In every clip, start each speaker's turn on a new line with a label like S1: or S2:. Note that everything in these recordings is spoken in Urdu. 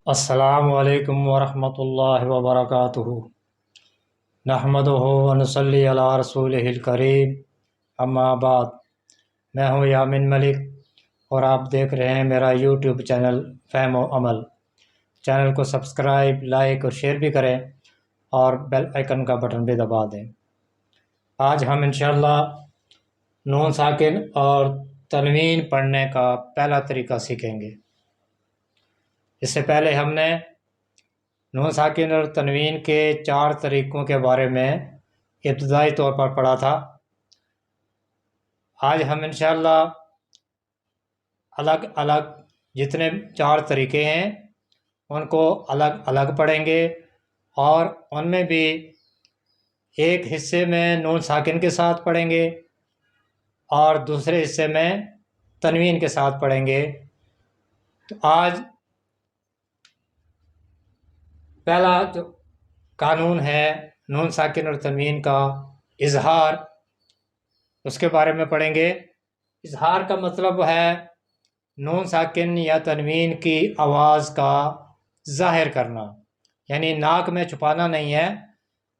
S1: السلام علیکم ورحمۃ اللہ وبرکاتہ۔ نحمدہ ونصلی علی رسولہ الکریم، اما بعد۔ میں ہوں یامین ملک اور آپ دیکھ رہے ہیں میرا یوٹیوب چینل فہم و عمل۔ چینل کو سبسکرائب، لائک اور شیئر بھی کریں اور بیل آئیکن کا بٹن بھی دبا دیں۔ آج ہم انشاءاللہ نون ساکن اور تنوین پڑھنے کا پہلا طریقہ سیکھیں گے۔ اس سے پہلے ہم نے نون ساکن اور تنوین کے 4 طریقوں کے بارے میں ابتدائی طور پر پڑھا تھا۔ آج ہم انشاءاللہ الگ الگ جتنے 4 طریقے ہیں ان کو الگ الگ پڑھیں گے، اور ان میں بھی ایک حصے میں نون ساکن کے ساتھ پڑھیں گے اور دوسرے حصے میں تنوین کے ساتھ پڑھیں گے۔ تو آج پہلا جو قانون ہے نون ساکن اور تنوین کا، اظہار، اس کے بارے میں پڑھیں گے۔ اظہار کا مطلب ہے نون ساکن یا تنوین کی آواز کا ظاہر کرنا، یعنی ناک میں چھپانا نہیں ہے،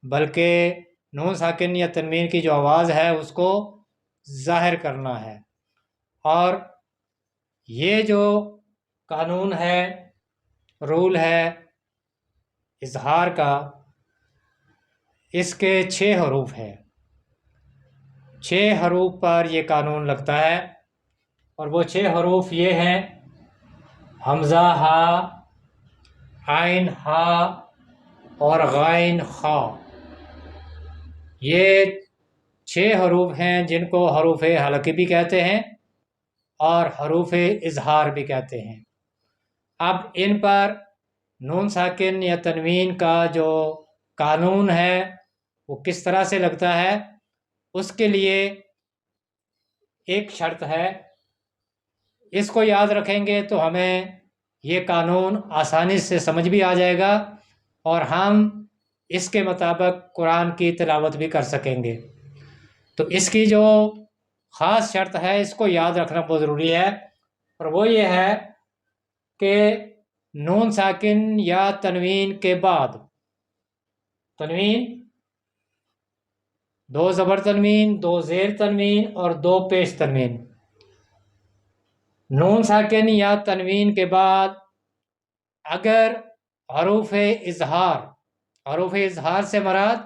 S1: بلکہ نون ساکن یا تنوین کی جو آواز ہے اس کو ظاہر کرنا ہے۔ اور یہ جو قانون ہے، رول ہے اظہار کا، اس کے 6 حروف ہیں۔ 6 حروف پر یہ قانون لگتا ہے، اور وہ 6 حروف یہ ہیں: حمزہ ہا، عین ہا اور غین خا۔ یہ 6 حروف ہیں جن کو حروف حلقی بھی کہتے ہیں اور حروف اظہار بھی کہتے ہیں۔ اب ان پر نون ساکن یا تنوین کا جو قانون ہے وہ کس طرح سے لگتا ہے، اس کے لیے ایک شرط ہے۔ اس کو یاد رکھیں گے تو ہمیں یہ قانون آسانی سے سمجھ بھی آ جائے گا اور ہم اس کے مطابق قرآن کی تلاوت بھی کر سکیں گے۔ تو اس کی جو خاص شرط ہے اس کو یاد رکھنا بہت ضروری ہے، اور وہ یہ ہے کہ نون ساکن یا تنوین کے بعد، تنوین 2 زبر تنوین، 2 زیر تنوین اور 2 پیش تنوین، نون ساکن یا تنوین کے بعد اگر حروف اظہار، حروف اظہار سے مراد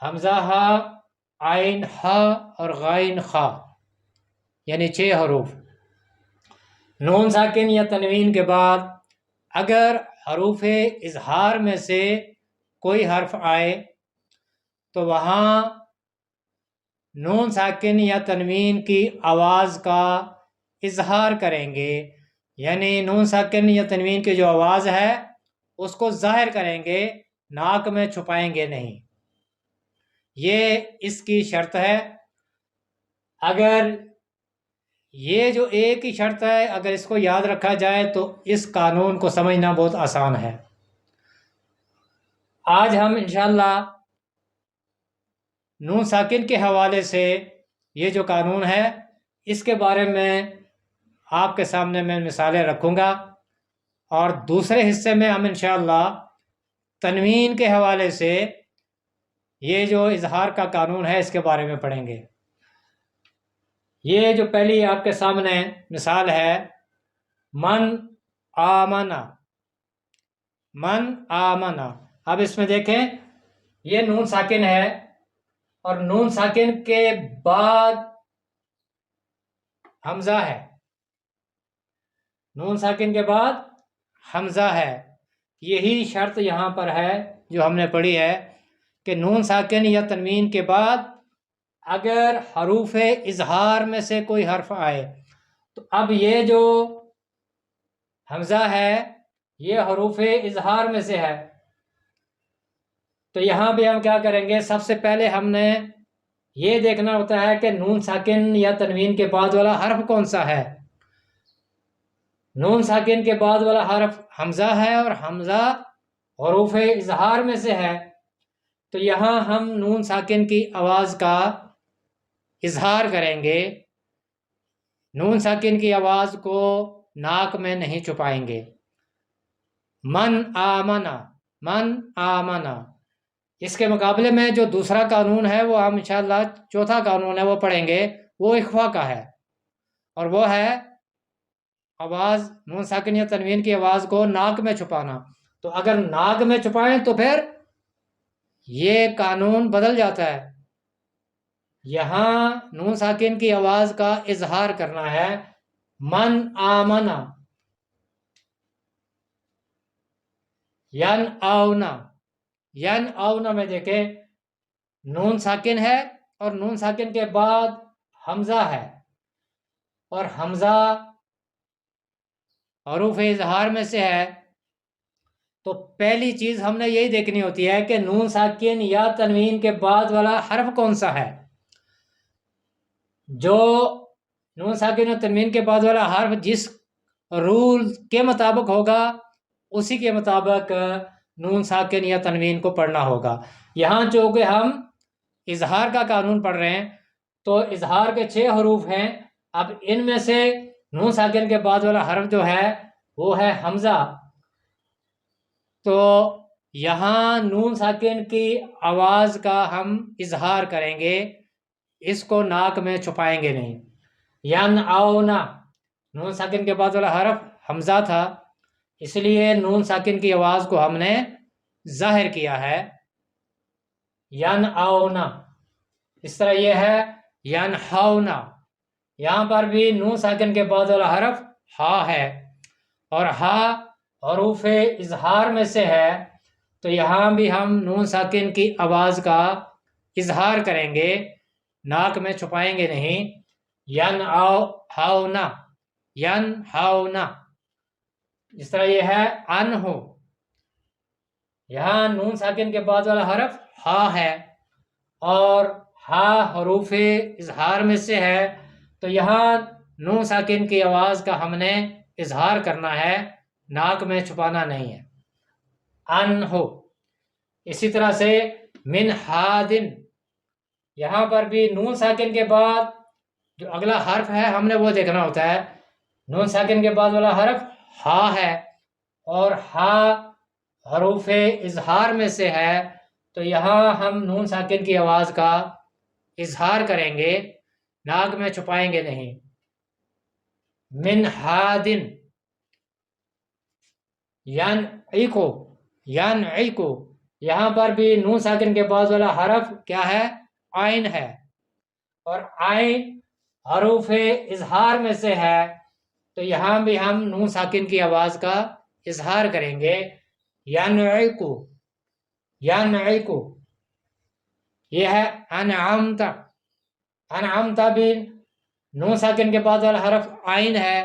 S1: حمزہ ہا، عین ہا اور غین خا، یعنی 6 حروف، نون ساکن یا تنوین کے بعد اگر حروف اظہار میں سے کوئی حرف آئے تو وہاں نون ساکن یا تنوین کی آواز کا اظہار کریں گے، یعنی نون ساکن یا تنوین کی جو آواز ہے اس کو ظاہر کریں گے، ناک میں چھپائیں گے نہیں۔ یہ اس کی شرط ہے۔ اگر یہ جو ایک ہی شرط ہے، اگر اس کو یاد رکھا جائے تو اس قانون کو سمجھنا بہت آسان ہے۔ آج ہم انشاءاللہ نون ساکن کے حوالے سے یہ جو قانون ہے اس کے بارے میں آپ کے سامنے میں مثالیں رکھوں گا، اور دوسرے حصے میں ہم انشاءاللہ تنوین کے حوالے سے یہ جو اظہار کا قانون ہے اس کے بارے میں پڑھیں گے۔ یہ جو پہلی آپ کے سامنے مثال ہے، من آمنا، من آمنا۔ اب اس میں دیکھیں یہ نون ساکن ہے، اور نون ساکن کے بعد حمزہ ہے، نون ساکن کے بعد حمزہ ہے۔ یہی شرط یہاں پر ہے جو ہم نے پڑھی ہے کہ نون ساکن یا تنوین کے بعد اگر حروف اظہار میں سے کوئی حرف آئے تو اب یہ جو حمزہ ہے یہ حروف اظہار میں سے ہے، تو یہاں بھی ہم کیا کریں گے؟ سب سے پہلے ہم نے یہ دیکھنا ہوتا ہے کہ نون ساکن یا تنوین کے بعد والا حرف کون سا ہے۔ نون ساکن کے بعد والا حرف حمزہ ہے اور حمزہ حروف اظہار میں سے ہے، تو یہاں ہم نون ساکن کی آواز کا اظہار کریں گے، نون ساکن کی آواز کو ناک میں نہیں چھپائیں گے۔ من آمنا، من آمنا۔ اس کے مقابلے میں جو دوسرا قانون ہے وہ ہم انشاءاللہ چوتھا قانون ہے وہ پڑھیں گے، وہ اخفا کا ہے، اور وہ ہے آواز نون ساکن یا تنوین کی آواز کو ناک میں چھپانا۔ تو اگر ناک میں چھپائیں تو پھر یہ قانون بدل جاتا ہے، یہاں نون ساکن کی آواز کا اظہار کرنا ہے، من آمنا، ین آونا۔ ین آونا میں دیکھیں نون ساکن ہے اور نون ساکن کے بعد حمزہ ہے، اور حمزہ حروف اظہار میں سے ہے، تو پہلی چیز ہم نے یہی دیکھنی ہوتی ہے کہ نون ساکن یا تنوین کے بعد والا حرف کون سا ہے۔ جو نون ساکن اور تنوین کے بعد والا حرف جس رول کے مطابق ہوگا اسی کے مطابق نون ساکن یا تنوین کو پڑھنا ہوگا۔ یہاں چونکہ ہم اظہار کا قانون پڑھ رہے ہیں تو اظہار کے 6 حروف ہیں، اب ان میں سے نون ساکن کے بعد والا حرف جو ہے وہ ہے حمزہ، تو یہاں نون ساکن کی آواز کا ہم اظہار کریں گے، اس کو ناک میں چھپائیں گے نہیں۔ ین آونا، نون ساکن کے بعد والا حرف حمزہ تھا، اس لیے نون ساکن کی آواز کو ہم نے ظاہر کیا ہے، ین آونا۔ اس طرح یہ ہے ین ہاؤنا، یہاں پر بھی نون ساکن کے بعد والا حرف ہا ہے، اور ہا حروف اظہار میں سے ہے، تو یہاں بھی ہم نون ساکن کی آواز کا اظہار کریں گے، ناک میں چھپائیں گے نہیں، ین ہاؤنا، ین ہاؤنا۔ اس طرح یہ ہے انہو، یہاں نون ساکن کے بعد والا حرف ہا ہے اور ہا حروف اظہار میں سے ہے، تو یہاں نون ساکن کی آواز کا ہم نے اظہار کرنا ہے، ناک میں چھپانا نہیں ہے، انہو۔ اسی طرح سے من ہادن، یہاں پر بھی نون ساکن کے بعد جو اگلا حرف ہے ہم نے وہ دیکھنا ہوتا ہے، نون ساکن کے بعد والا حرف ہا ہے اور ہا حروف اظہار میں سے ہے، تو یہاں ہم نون ساکن کی آواز کا اظہار کریں گے، ناک میں چھپائیں گے نہیں، من ہادن۔ ینعقو، ینعقو، یہاں پر بھی نون ساکن کے بعد والا حرف کیا ہے؟ عین ہے، اور عین حروف اظہار میں سے ہے، تو یہاں بھی ہم نون ساکن کی آواز کا اظہار کریں گے، ینعقو، ینعقو۔ یہ ہے انعمت، انعمت بھی نون ساکن کے بعد والا حرف عین ہے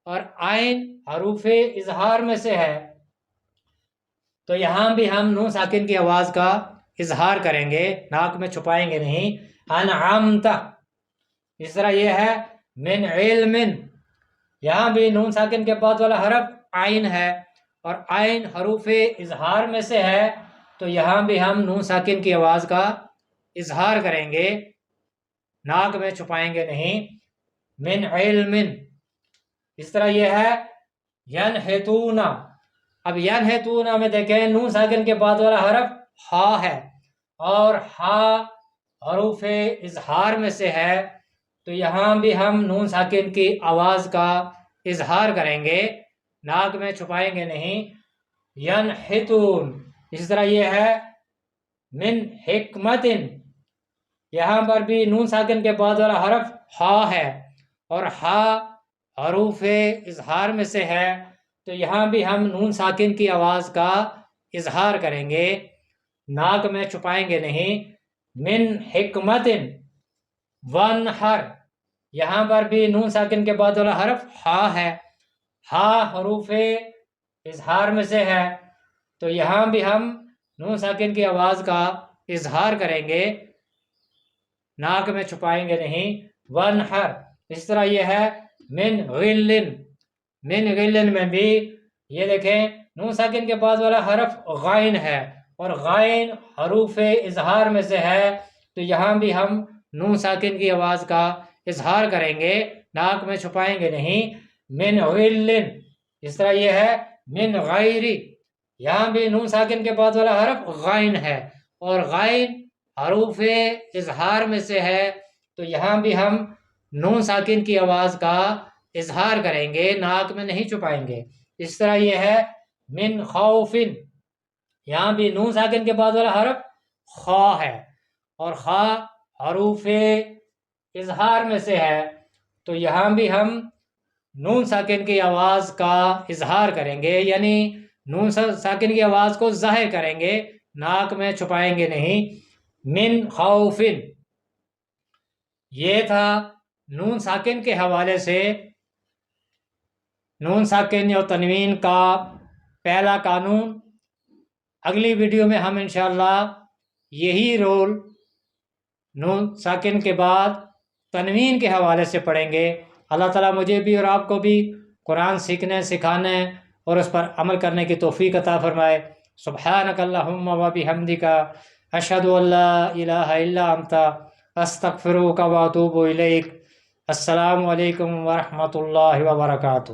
S1: اور عین حروف اظہار میں سے ہے، تو یہاں بھی ہم نون ساکن کی آواز کا اظہار کریں گے، ناک میں چھپائیں گے نہیں، انعمت۔ اس طرح یہ ہے من علم، یہاں بھی نون ساکن کے بعد والا حرف عین ہے اور عین حروف اظہار میں سے ہے، تو یہاں بھی ہم نون ساکن کی آواز کا اظہار کریں گے، ناک میں چھپائیں گے نہیں، من علم۔ اس طرح یہ ہے ینحتون، اب ینحتون میں دیکھیں نون ساکن کے بعد والا حرف ہا ہے اور ہا حروف اظہار میں سے ہے، تو یہاں بھی ہم نون ساکن کی آواز کا اظہار کریں گے، ناک میں چھپائیں گے نہیں، ینحتون۔ اس طرح یہ ہے من حکمت، یہاں پر بھی نون ساکن کے بعد والا حرف ہا ہے اور ہا حروف اظہار میں سے ہے، تو یہاں بھی ہم نون ساکن کی آواز کا اظہار کریں گے، ناک میں چھپائیں گے نہیں، من حکمت وانحر، یہاں پر بھی نون ساکن کے بعد والا حرف ہا ہے، ہا حروف اظہار میں سے ہے، تو یہاں بھی ہم نون ساکن کی آواز کا اظہار کریں گے، ناک میں چھپائیں گے نہیں، وانحر۔ اس طرح یہ ہے من غلن، من غلن میں بھی یہ دیکھیں نون ساکن کے بعد والا حرف غائن ہے، اور غائن حروف اظہار میں سے ہے، تو یہاں بھی ہم نون ساکن کی آواز کا اظہار کریں گے، ناک میں چھپائیں گے نہیں، من غلن۔ اس طرح یہ ہے من غیری، یہاں بھی نون ساکن کے بعد والا حرف غائن ہے، اور غائن حروف اظہار میں سے ہے، تو یہاں بھی ہم نون ساکن کی آواز کا اظہار کریں گے، ناک میں نہیں چھپائیں گے۔ اس طرح یہ ہے من خوفن، یہاں بھی نون ساکن کے بعد والا حرف خا ہے، اور خا حروف اظہار میں سے ہے، تو یہاں بھی ہم نون ساکن کی آواز کا اظہار کریں گے، یعنی نون ساکن کی آواز کو ظاہر کریں گے، ناک میں چھپائیں گے نہیں، من خوفن۔ یہ تھا نون ساکن کے حوالے سے نون ساکن اور تنوین کا پہلا قانون۔ اگلی ویڈیو میں ہم انشاءاللہ یہی رول نون ساکن کے بعد تنوین کے حوالے سے پڑھیں گے۔ اللہ تعالیٰ مجھے بھی اور آپ کو بھی قرآن سیکھنے، سکھانے اور اس پر عمل کرنے کی توفیق عطا فرمائے۔ سبحانک اللہم و بحمدک، اشہد ان لا الہ الا انت، استغفرک و اتوب الیک۔ السلام علیکم ورحمۃ اللہ وبرکاتہ۔